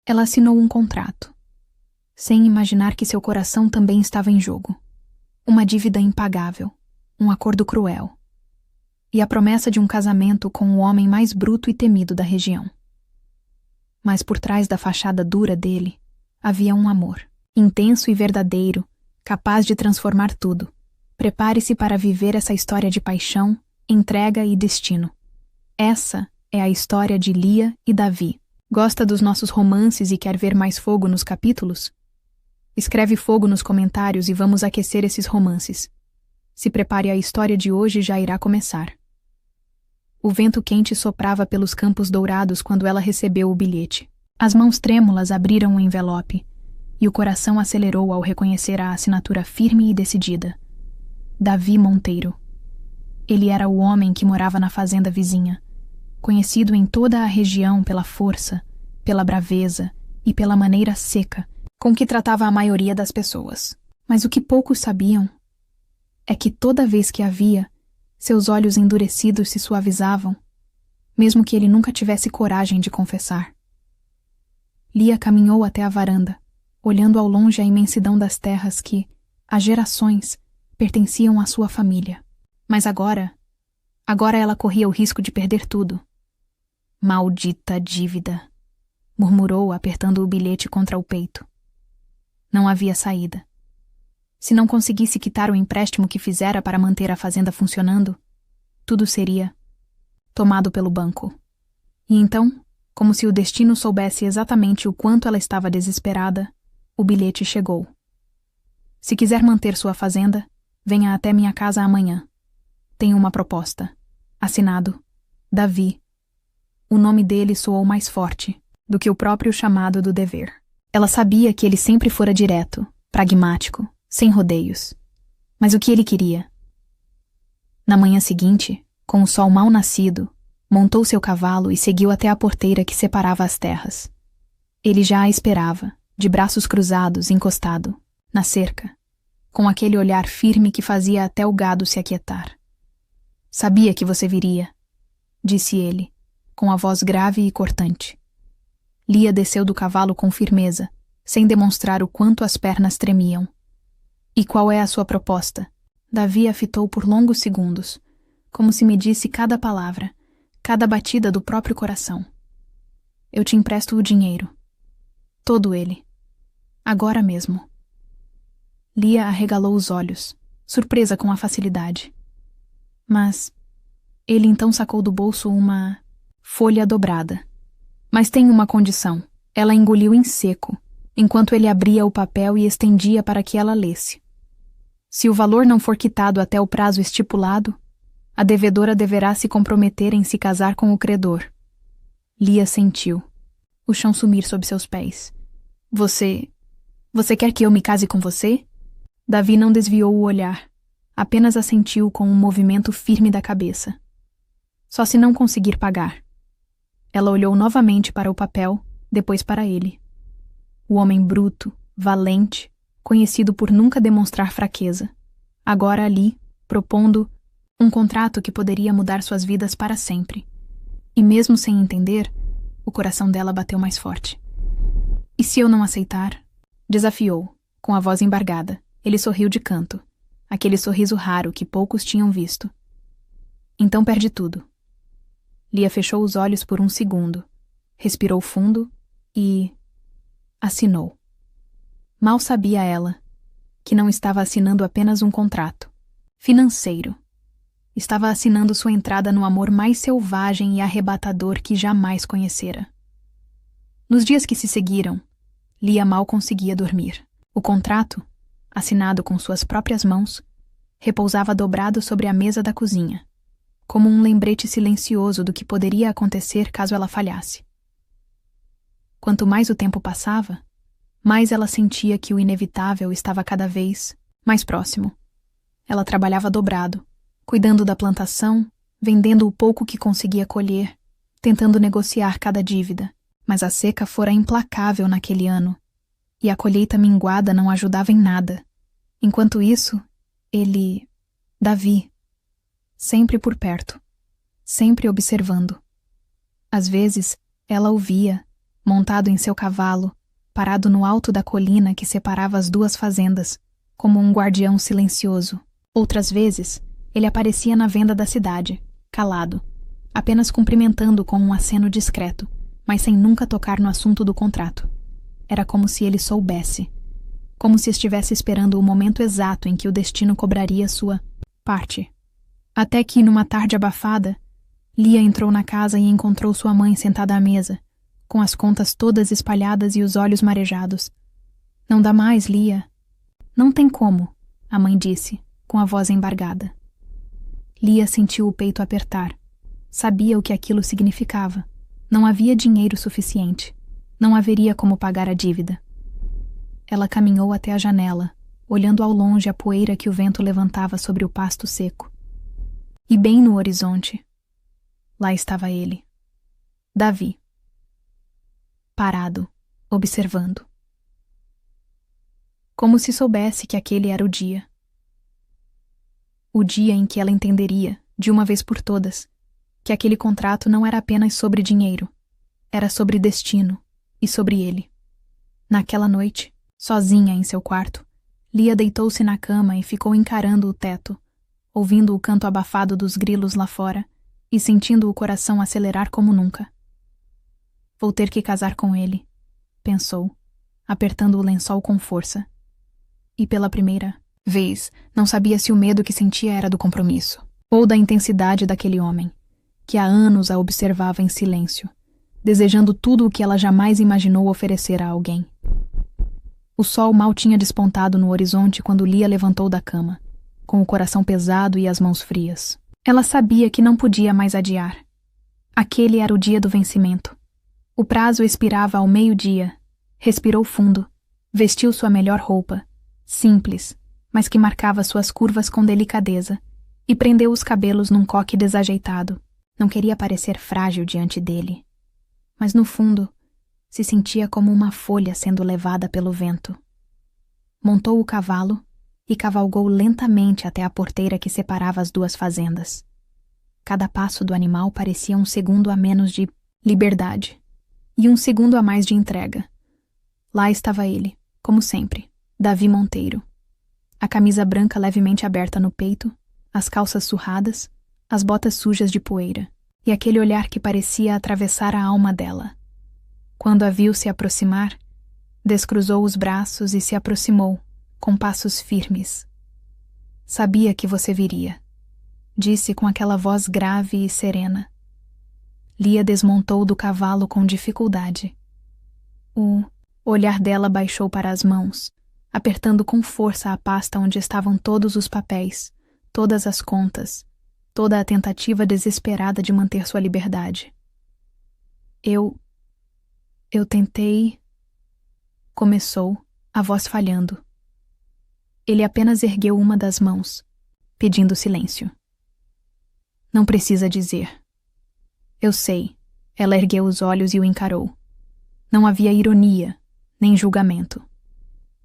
Ela assinou um contrato, sem imaginar que seu coração também estava em jogo. Uma dívida impagável, um acordo cruel, e a promessa de um casamento com o homem mais bruto e temido da região. Mas por trás da fachada dura dele, havia um amor, intenso e verdadeiro, capaz de transformar tudo. Prepare-se para viver essa história de paixão, entrega e destino. Essa é a história de Lia e Davi. Gosta dos nossos romances e quer ver mais fogo nos capítulos? Escreve fogo nos comentários e vamos aquecer esses romances. Se prepare, a história de hoje já irá começar. O vento quente soprava pelos campos dourados quando ela recebeu o bilhete. As mãos trêmulas abriram o envelope e o coração acelerou ao reconhecer a assinatura firme e decidida. Davi Monteiro. Ele era o homem que morava na fazenda vizinha, conhecido em toda a região pela força, pela braveza e pela maneira seca com que tratava a maioria das pessoas. Mas o que poucos sabiam é que toda vez que a via, seus olhos endurecidos se suavizavam, mesmo que ele nunca tivesse coragem de confessar. Lia caminhou até a varanda, olhando ao longe a imensidão das terras que, há gerações, pertenciam à sua família. Mas agora ela corria o risco de perder tudo. Maldita dívida, murmurou, apertando o bilhete contra o peito. Não havia saída. Se não conseguisse quitar o empréstimo que fizera para manter a fazenda funcionando, tudo seria tomado pelo banco. E então, como se o destino soubesse exatamente o quanto ela estava desesperada, o bilhete chegou. Se quiser manter sua fazenda, venha até minha casa amanhã. Tenho uma proposta. Assinado, Davi. O nome dele soou mais forte do que o próprio chamado do dever. Ela sabia que ele sempre fora direto, pragmático, sem rodeios. Mas o que ele queria? Na manhã seguinte, com o sol mal nascido, montou seu cavalo e seguiu até a porteira que separava as terras. Ele já a esperava, de braços cruzados, encostado, na cerca, com aquele olhar firme que fazia até o gado se aquietar. Sabia que você viria, disse ele, com a voz grave e cortante. Lia desceu do cavalo com firmeza, sem demonstrar o quanto as pernas tremiam. E qual é a sua proposta? Davi a fitou por longos segundos, como se medisse cada palavra, cada batida do próprio coração. Eu te empresto o dinheiro. Todo ele. Agora mesmo. Lia arregalou os olhos, surpresa com a facilidade. Mas ele então sacou do bolso uma folha dobrada. Mas tem uma condição. Ela engoliu em seco, enquanto ele abria o papel e estendia para que ela lesse. Se o valor não for quitado até o prazo estipulado, a devedora deverá se comprometer em se casar com o credor. Lia sentiu o chão sumir sob seus pés. Você quer que eu me case com você? Davi não desviou o olhar, apenas assentiu com um movimento firme da cabeça. Só se não conseguir pagar. Ela olhou novamente para o papel, depois para ele. O homem bruto, valente, conhecido por nunca demonstrar fraqueza. Agora ali, propondo um contrato que poderia mudar suas vidas para sempre. E mesmo sem entender, o coração dela bateu mais forte. E se eu não aceitar? Desafiou, com a voz embargada. Ele sorriu de canto, aquele sorriso raro que poucos tinham visto. Então perde tudo. Lia fechou os olhos por um segundo, respirou fundo e assinou. Mal sabia ela que não estava assinando apenas um contrato financeiro. Estava assinando sua entrada no amor mais selvagem e arrebatador que jamais conhecera. Nos dias que se seguiram, Lia mal conseguia dormir. O contrato, assinado com suas próprias mãos, repousava dobrado sobre a mesa da cozinha, como um lembrete silencioso do que poderia acontecer caso ela falhasse. Quanto mais o tempo passava, mais ela sentia que o inevitável estava cada vez mais próximo. Ela trabalhava dobrado, cuidando da plantação, vendendo o pouco que conseguia colher, tentando negociar cada dívida, mas a seca fora implacável naquele ano, e a colheita minguada não ajudava em nada. Enquanto isso, Davi, sempre por perto, sempre observando. Às vezes, ela o via, montado em seu cavalo, parado no alto da colina que separava as duas fazendas, como um guardião silencioso. Outras vezes, ele aparecia na venda da cidade, calado, apenas cumprimentando com um aceno discreto, mas sem nunca tocar no assunto do contrato. Era como se ele soubesse, como se estivesse esperando o momento exato em que o destino cobraria sua parte. Até que, numa tarde abafada, Lia entrou na casa e encontrou sua mãe sentada à mesa, com as contas todas espalhadas e os olhos marejados. Não dá mais, Lia. Não tem como, a mãe disse, com a voz embargada. Lia sentiu o peito apertar. Sabia o que aquilo significava. Não havia dinheiro suficiente. Não haveria como pagar a dívida. Ela caminhou até a janela, olhando ao longe a poeira que o vento levantava sobre o pasto seco. E bem no horizonte, lá estava ele, Davi, parado, observando. Como se soubesse que aquele era o dia. O dia em que ela entenderia, de uma vez por todas, que aquele contrato não era apenas sobre dinheiro, era sobre destino e sobre ele. Naquela noite, sozinha em seu quarto, Lia deitou-se na cama e ficou encarando o teto, ouvindo o canto abafado dos grilos lá fora e sentindo o coração acelerar como nunca. Vou ter que casar com ele, pensou, apertando o lençol com força. E pela primeira vez, não sabia se o medo que sentia era do compromisso, ou da intensidade daquele homem, que há anos a observava em silêncio, desejando tudo o que ela jamais imaginou oferecer a alguém. O sol mal tinha despontado no horizonte quando Lia levantou da cama, com o coração pesado e as mãos frias. Ela sabia que não podia mais adiar. Aquele era o dia do vencimento. O prazo expirava ao meio-dia. Respirou fundo, vestiu sua melhor roupa, simples, mas que marcava suas curvas com delicadeza, e prendeu os cabelos num coque desajeitado. Não queria parecer frágil diante dele, mas no fundo se sentia como uma folha sendo levada pelo vento. Montou o cavalo e cavalgou lentamente até a porteira que separava as duas fazendas. Cada passo do animal parecia um segundo a menos de liberdade e um segundo a mais de entrega. Lá estava ele, como sempre, Davi Monteiro. A camisa branca levemente aberta no peito, as calças surradas, as botas sujas de poeira, e aquele olhar que parecia atravessar a alma dela. Quando a viu se aproximar, descruzou os braços e se aproximou, com passos firmes. Sabia que você viria, disse com aquela voz grave e serena. Lia desmontou do cavalo com dificuldade. O olhar dela baixou para as mãos, apertando com força a pasta onde estavam todos os papéis, todas as contas, toda a tentativa desesperada de manter sua liberdade. Eu tentei... Começou, a voz falhando. Ele apenas ergueu uma das mãos, pedindo silêncio. Não precisa dizer. Eu sei. Ela ergueu os olhos e o encarou. Não havia ironia, nem julgamento.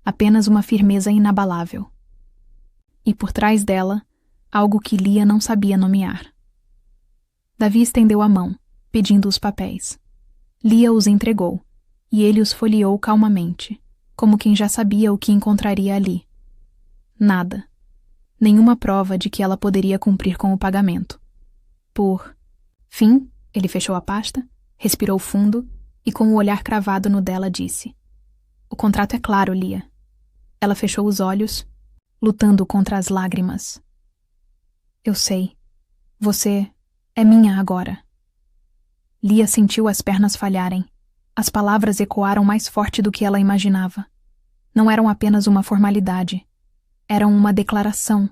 Apenas uma firmeza inabalável. E por trás dela, algo que Lia não sabia nomear. Davi estendeu a mão, pedindo os papéis. Lia os entregou, e ele os folheou calmamente, como quem já sabia o que encontraria ali. Nada. Nenhuma prova de que ela poderia cumprir com o pagamento. Por fim, ele fechou a pasta, respirou fundo e com o olhar cravado no dela disse: O contrato é claro, Lia. Ela fechou os olhos, lutando contra as lágrimas. Eu sei. Você é minha agora. Lia sentiu as pernas falharem. As palavras ecoaram mais forte do que ela imaginava. Não eram apenas uma formalidade. Eram uma declaração.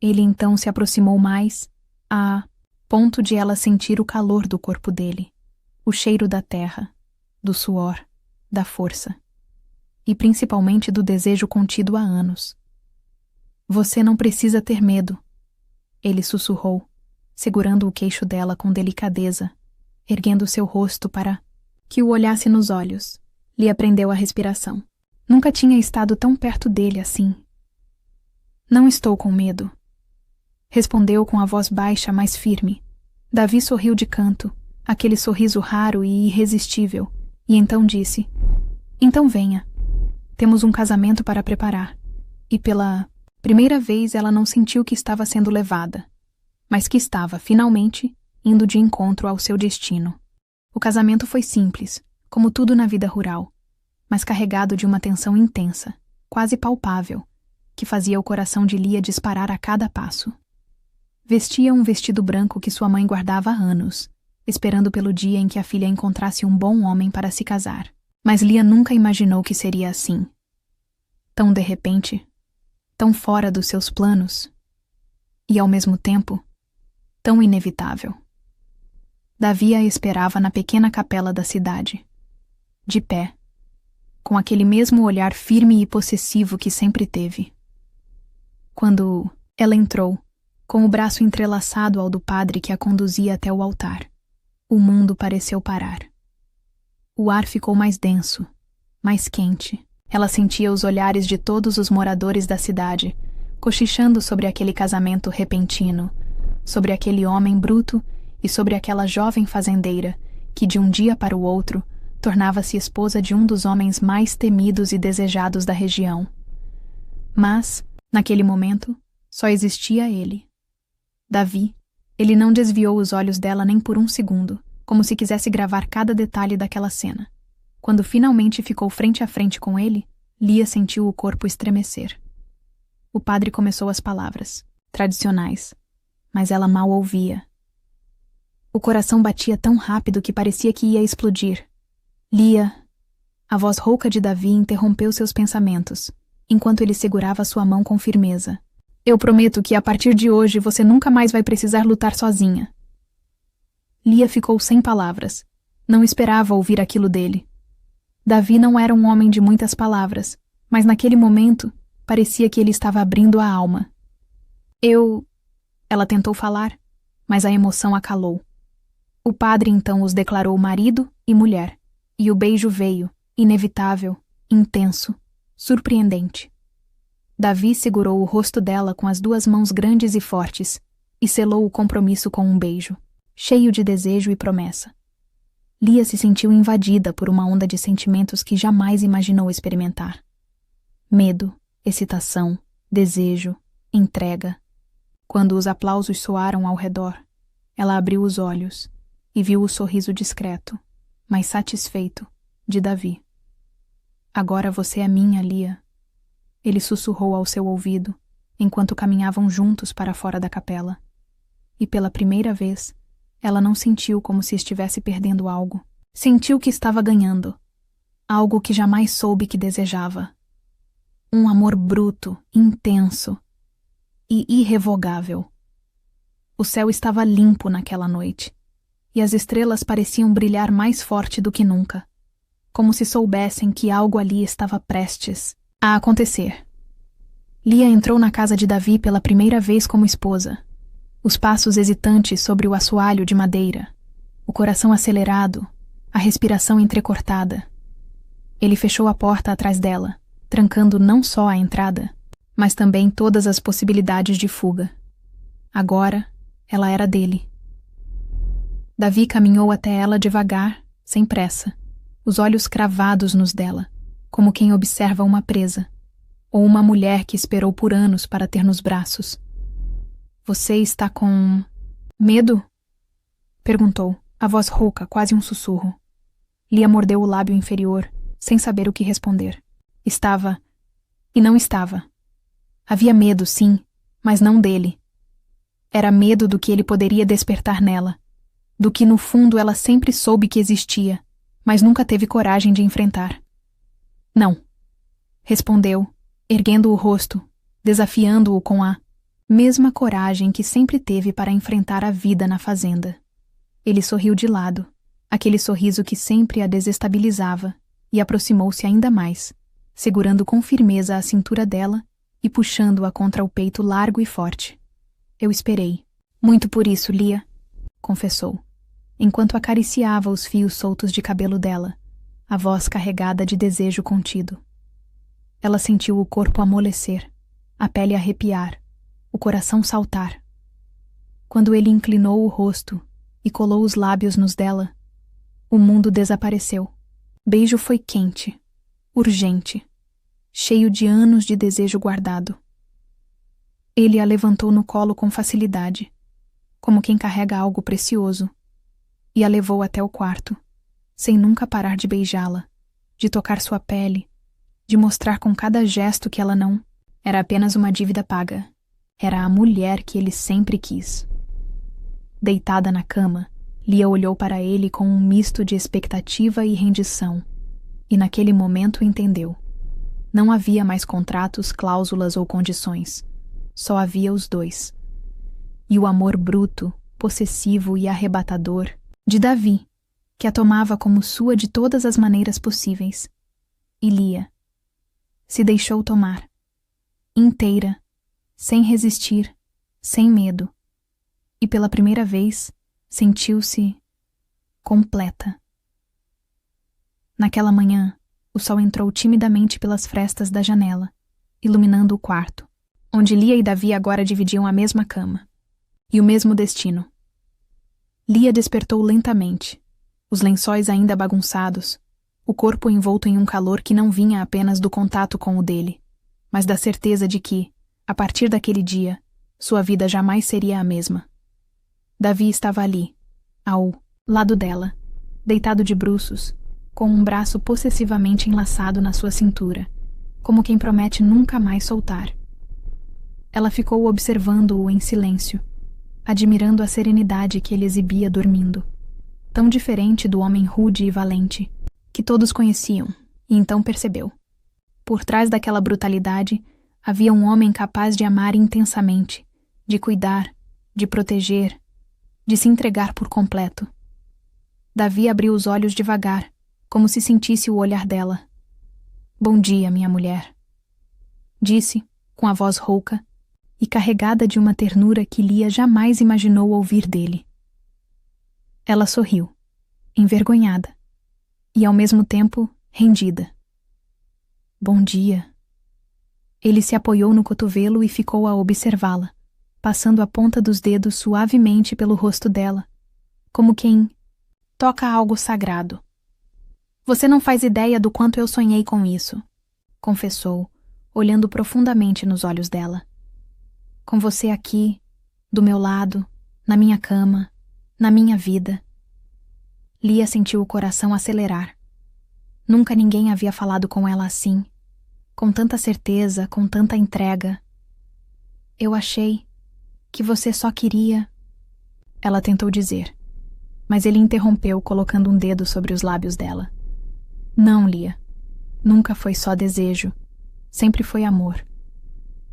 Ele então se aproximou mais, a ponto de ela sentir o calor do corpo dele, o cheiro da terra, do suor, da força, e principalmente do desejo contido há anos. Você não precisa ter medo, ele sussurrou, segurando o queixo dela com delicadeza, erguendo seu rosto para que o olhasse nos olhos. Lhe aprendeu a respiração. Nunca tinha estado tão perto dele assim. Não estou com medo. Respondeu com a voz baixa, mas firme. Davi sorriu de canto, aquele sorriso raro e irresistível, E então disse: Então venha. Temos um casamento para preparar. E pela primeira vez ela não sentiu que estava sendo levada, mas que estava, finalmente, indo de encontro ao seu destino. O casamento foi simples, como tudo na vida rural, mas carregado de uma tensão intensa, quase palpável, que fazia o coração de Lia disparar a cada passo. Vestia um vestido branco que sua mãe guardava há anos, esperando pelo dia em que a filha encontrasse um bom homem para se casar. Mas Lia nunca imaginou que seria assim. Tão de repente, tão fora dos seus planos, e ao mesmo tempo, tão inevitável. Davi a esperava na pequena capela da cidade, de pé, com aquele mesmo olhar firme e possessivo que sempre teve. Quando ela entrou, com o braço entrelaçado ao do padre que a conduzia até o altar, o mundo pareceu parar. O ar ficou mais denso, mais quente. Ela sentia os olhares de todos os moradores da cidade, cochichando sobre aquele casamento repentino, sobre aquele homem bruto e sobre aquela jovem fazendeira que, de um dia para o outro, tornava-se esposa de um dos homens mais temidos e desejados da região. Mas, naquele momento, só existia ele. Davi. Ele não desviou os olhos dela nem por um segundo, como se quisesse gravar cada detalhe daquela cena. Quando finalmente ficou frente a frente com ele, Lia sentiu o corpo estremecer. O padre começou as palavras, tradicionais, mas ela mal ouvia. O coração batia tão rápido que parecia que ia explodir. Lia. A voz rouca de Davi interrompeu seus pensamentos, enquanto ele segurava sua mão com firmeza. Eu prometo que a partir de hoje você nunca mais vai precisar lutar sozinha. Lia ficou sem palavras. Não esperava ouvir aquilo dele. Davi não era um homem de muitas palavras, mas naquele momento parecia que ele estava abrindo a alma. Ela tentou falar, mas a emoção a calou. O padre então os declarou marido e mulher, e o beijo veio, inevitável, intenso, surpreendente. Davi segurou o rosto dela com as duas mãos grandes e fortes e selou o compromisso com um beijo, cheio de desejo e promessa. Lia se sentiu invadida por uma onda de sentimentos que jamais imaginou experimentar. Medo, excitação, desejo, entrega. Quando os aplausos soaram ao redor, ela abriu os olhos e viu o sorriso discreto, mas satisfeito, de Davi. Agora você é minha, Lia. Ele sussurrou ao seu ouvido, enquanto caminhavam juntos para fora da capela. E pela primeira vez, ela não sentiu como se estivesse perdendo algo. Sentiu que estava ganhando. Algo que jamais soube que desejava. Um amor bruto, intenso e irrevogável. O céu estava limpo naquela noite, e as estrelas pareciam brilhar mais forte do que nunca, como se soubessem que algo ali estava prestes a acontecer. Lia entrou na casa de Davi pela primeira vez como esposa. Os passos hesitantes sobre o assoalho de madeira, o coração acelerado, a respiração entrecortada. Ele fechou a porta atrás dela, trancando não só a entrada, mas também todas as possibilidades de fuga. Agora, ela era dele. Davi caminhou até ela devagar, sem pressa, os olhos cravados nos dela, como quem observa uma presa, ou uma mulher que esperou por anos para ter nos braços. Você está com medo? Perguntou, a voz rouca, quase um sussurro. Lia mordeu o lábio inferior, sem saber o que responder. Estava, e não estava. Havia medo, sim, mas não dele. Era medo do que ele poderia despertar nela, do que no fundo ela sempre soube que existia, mas nunca teve coragem de enfrentar. Não, respondeu, erguendo o rosto, desafiando-o com a mesma coragem que sempre teve para enfrentar a vida na fazenda. Ele sorriu de lado, aquele sorriso que sempre a desestabilizava, e aproximou-se ainda mais, segurando com firmeza a cintura dela e puxando-a contra o peito largo e forte. Eu esperei. Muito por isso, Lia, confessou, enquanto acariciava os fios soltos de cabelo dela, a voz carregada de desejo contido. Ela sentiu o corpo amolecer, a pele arrepiar, o coração saltar. Quando ele inclinou o rosto e colou os lábios nos dela, o mundo desapareceu. Beijo foi quente, urgente, cheio de anos de desejo guardado. Ele a levantou no colo com facilidade, como quem carrega algo precioso, e a levou até o quarto, sem nunca parar de beijá-la, de tocar sua pele, de mostrar com cada gesto que ela não era apenas uma dívida paga. Era a mulher que ele sempre quis. Deitada na cama, Lia olhou para ele com um misto de expectativa e rendição, e naquele momento entendeu. Não havia mais contratos, cláusulas ou condições. Só havia os dois. E o amor bruto, possessivo e arrebatador de Davi, que a tomava como sua de todas as maneiras possíveis. E Lia se deixou tomar, inteira, sem resistir, sem medo, e pela primeira vez sentiu-se completa. Naquela manhã, o sol entrou timidamente pelas frestas da janela, iluminando o quarto, onde Lia e Davi agora dividiam a mesma cama e o mesmo destino. Lia despertou lentamente, os lençóis ainda bagunçados, o corpo envolto em um calor que não vinha apenas do contato com o dele, mas da certeza de que, a partir daquele dia, sua vida jamais seria a mesma. Davi estava ali, ao lado dela, deitado de bruços, com um braço possessivamente enlaçado na sua cintura, como quem promete nunca mais soltar. Ela ficou observando-o em silêncio, admirando a serenidade que ele exibia dormindo, tão diferente do homem rude e valente, que todos conheciam, e então percebeu. Por trás daquela brutalidade, havia um homem capaz de amar intensamente, de cuidar, de proteger, de se entregar por completo. Davi abriu os olhos devagar, como se sentisse o olhar dela. "Bom dia, minha mulher", disse, com a voz rouca e carregada de uma ternura que Lia jamais imaginou ouvir dele. Ela sorriu, envergonhada, e ao mesmo tempo rendida. "Bom dia." Ele se apoiou no cotovelo e ficou a observá-la, passando a ponta dos dedos suavemente pelo rosto dela, como quem toca algo sagrado. "Você não faz ideia do quanto eu sonhei com isso", confessou, olhando profundamente nos olhos dela. "Com você aqui, do meu lado, na minha cama, na minha vida." Lia sentiu o coração acelerar. Nunca ninguém havia falado com ela assim, com tanta certeza, com tanta entrega. "Eu achei que você só queria..." ela tentou dizer, mas ele interrompeu colocando um dedo sobre os lábios dela. "Não, Lia. Nunca foi só desejo. Sempre foi amor.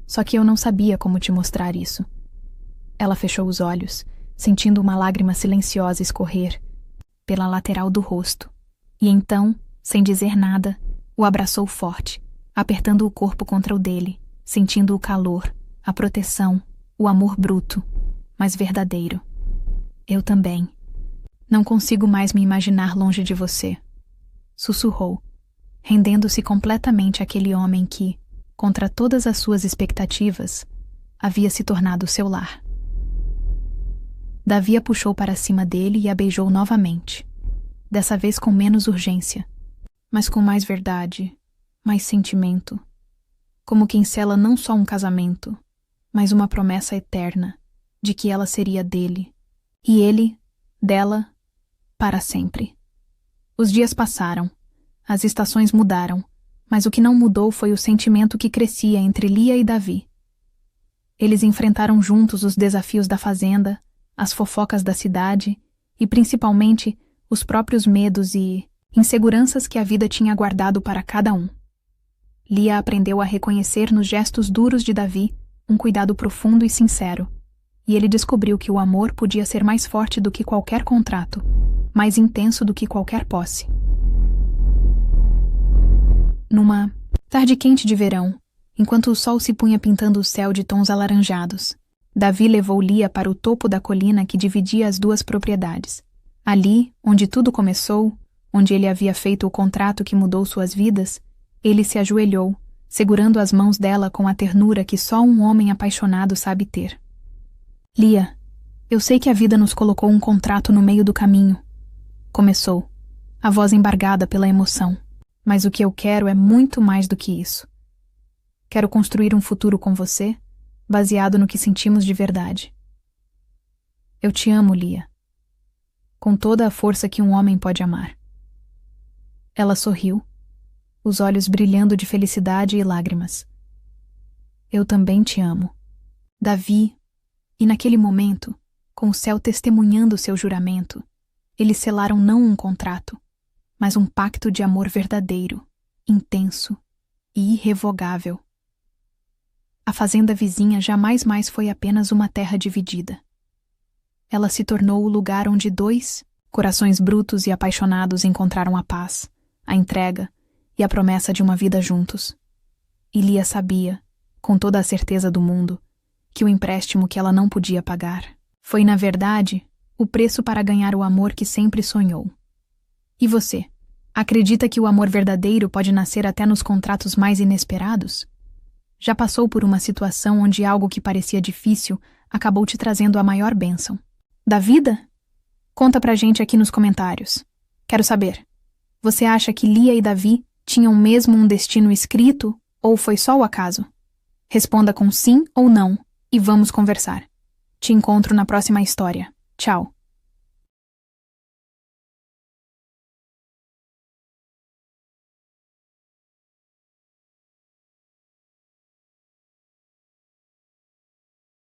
Só que eu não sabia como te mostrar isso." Ela fechou os olhos, sentindo uma lágrima silenciosa escorrer pela lateral do rosto, e então, sem dizer nada, o abraçou forte, apertando o corpo contra o dele, sentindo o calor, a proteção, o amor bruto, mas verdadeiro. "Eu também. Não consigo mais me imaginar longe de você", sussurrou, rendendo-se completamente àquele homem que, contra todas as suas expectativas, havia se tornado seu lar. Davi a puxou para cima dele e a beijou novamente, dessa vez com menos urgência, mas com mais verdade, mais sentimento, como quem sela não só um casamento, mas uma promessa eterna de que ela seria dele, e ele, dela, para sempre. Os dias passaram, as estações mudaram, mas o que não mudou foi o sentimento que crescia entre Lia e Davi. Eles enfrentaram juntos os desafios da fazenda, as fofocas da cidade e, principalmente, os próprios medos e inseguranças que a vida tinha guardado para cada um. Lia aprendeu a reconhecer nos gestos duros de Davi um cuidado profundo e sincero, e ele descobriu que o amor podia ser mais forte do que qualquer contrato, mais intenso do que qualquer posse. Numa tarde quente de verão, enquanto o sol se punha pintando o céu de tons alaranjados, Davi levou Lia para o topo da colina que dividia as duas propriedades. Ali, onde tudo começou, onde ele havia feito o contrato que mudou suas vidas, ele se ajoelhou, segurando as mãos dela com a ternura que só um homem apaixonado sabe ter. "Lia, eu sei que a vida nos colocou um contrato no meio do caminho", começou, a voz embargada pela emoção. Mas o que eu quero é muito mais do que isso. Quero construir um futuro com você, baseado no que sentimos de verdade. Eu te amo, Lia. Com toda a força que um homem pode amar. Ela sorriu, os olhos brilhando de felicidade e lágrimas. Eu também te amo. Davi, e naquele momento, com o céu testemunhando seu juramento, eles selaram não um contrato, mas um pacto de amor verdadeiro, intenso e irrevogável. A fazenda vizinha jamais mais foi apenas uma terra dividida. Ela se tornou o lugar onde dois corações brutos e apaixonados encontraram a paz, a entrega e a promessa de uma vida juntos. E Lia sabia, com toda a certeza do mundo, que o empréstimo que ela não podia pagar foi, na verdade, o preço para ganhar o amor que sempre sonhou. E você, acredita que o amor verdadeiro pode nascer até nos contratos mais inesperados? Já passou por uma situação onde algo que parecia difícil acabou te trazendo a maior bênção da vida? Conta pra gente aqui nos comentários. Quero saber, você acha que Lia e Davi tinham mesmo um destino escrito ou foi só o acaso? Responda com sim ou não e vamos conversar. Te encontro na próxima história. Tchau.